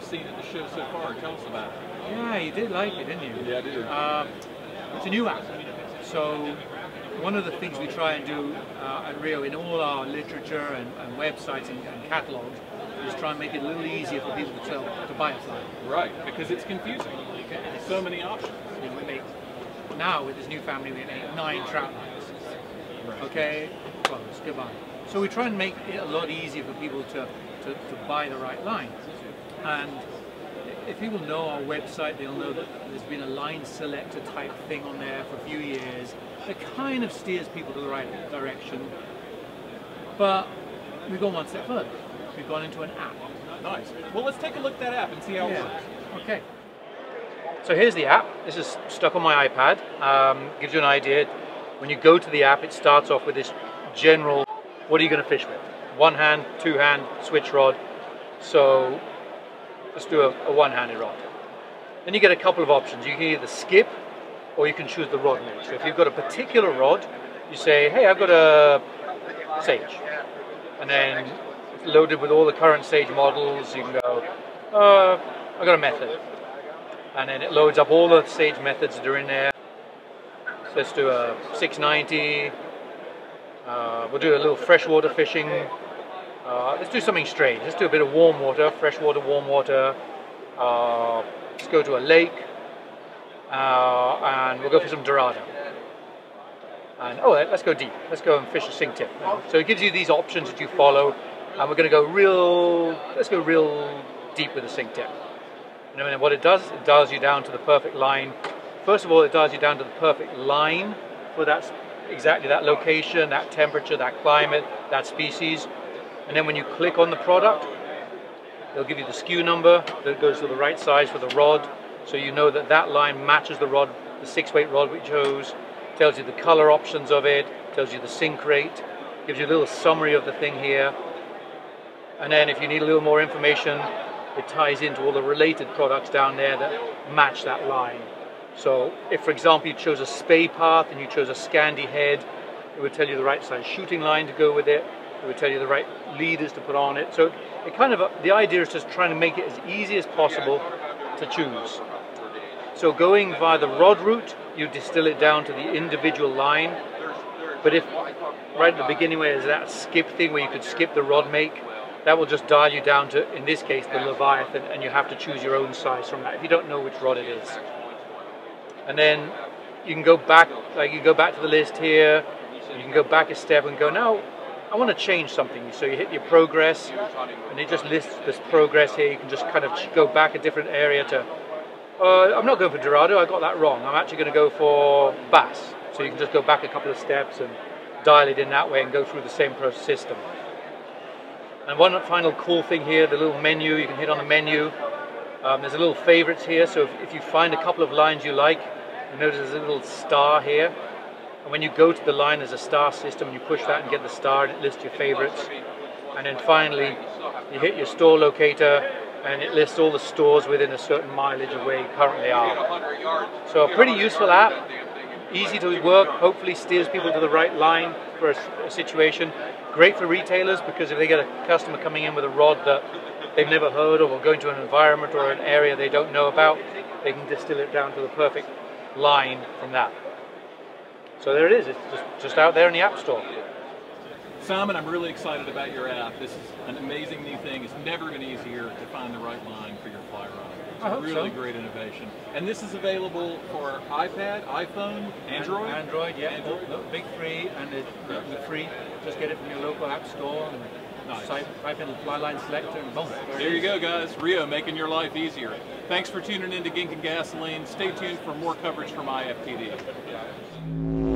I've seen at the show so far. Tell us about it. Yeah, you did like it, didn't you? Yeah, I did. It's a new app. So one of the things we try and do at RIO in all our literature and websites and catalogs is try and make it a little easier for people to buy a fly. Right, because it's confusing. So many options. You know, we make, now with this new family, we make 9 trout lines. Right. Okay, close, goodbye. So we try and make it a lot easier for people to buy the right line. And if people know our website, they'll know that there's been a line selector type thing on there for a few years that kind of steers people to the right direction. But we've gone one step further. We've gone into an app. Nice. Well, let's take a look at that app and see how it works. Okay. So here's the app. This is stuck on my iPad. Gives you an idea. When you go to the app, it starts off with this general, what are you going to fish with? One hand, two hand, switch rod. So let's do a one-handed rod. Then you get a couple of options. You can either skip or you can choose the rod make. So if you've got a particular rod, you say, hey, I've got a Sage. And then it's loaded with all the current Sage models. You can go, I've got a method. And then it loads up all the Sage methods that are in there. So let's do a 690. We'll do a little freshwater fishing. Let's do something strange. Let's do a bit of warm water, freshwater, warm water. Let's go to a lake. And we'll go for some Dorado. And let's go deep. Let's go and fish a sink tip. So it gives you these options that you follow. And we're going to go let's go real deep with the sink tip. And then what it dials you down to the perfect line. First of all, it dials you down to the perfect line for exactly that location, that temperature, that climate, that species. And then when you click on the product, they'll give you the SKU number that goes to the right size for the rod. So you know that that line matches the rod, the 6-weight rod we chose, tells you the color options of it, tells you the sink rate, gives you a little summary of the thing here. And then if you need a little more information, it ties into all the related products down there that match that line. So if, for example, you chose a spay path and you chose a Scandi head, it would tell you the right size shooting line to go with it. It would tell you the right leaders to put on it. So the idea is just trying to make it as easy as possible to choose. So going via the rod route, you distill it down to the individual line. But if right at the beginning where there's that skip thing where you could skip the rod make, that will just dial you down to, in this case, the Leviathan, and you have to choose your own size from that if you don't know which rod it is. And then you can go back, like you go back to the list here, you can go back a step and go, now I want to change something. So you hit your progress, and it just lists this progress here. You can just kind of go back a different area to, I'm not going for Dorado, I got that wrong. I'm actually going to go for bass. So you can just go back a couple of steps and dial it in that way and go through the same system. And one final cool thing here, the little menu, you can hit on the menu. There's a little favorites here, so if you find a couple of lines you like, you notice there's a little star here. And when you go to the line, there's a star system, and you push that and get the star, and it lists your favorites. And then finally, you hit your store locator, and it lists all the stores within a certain mileage of where you currently are. So a pretty useful app, easy to work, hopefully steers people to the right line for a situation. Great for retailers, because if they get a customer coming in with a rod that they've never heard of or going to an environment or an area they don't know about, they can distill it down to the perfect line from that. So there it is, it's just out there in the App Store. Simon, I'm really excited about your app. This is an amazing new thing. It's never been easier to find the right line for your fly rod. It's a really great innovation. And this is available for iPad, iPhone, Android? Android, yeah. Android. The big three and the free. Just get it from your local app store. And nice. Type in the fly line selector and boom. There you go, guys. RIO, making your life easier. Thanks for tuning in to Gink and Gasoline. Stay tuned for more coverage from IFTD.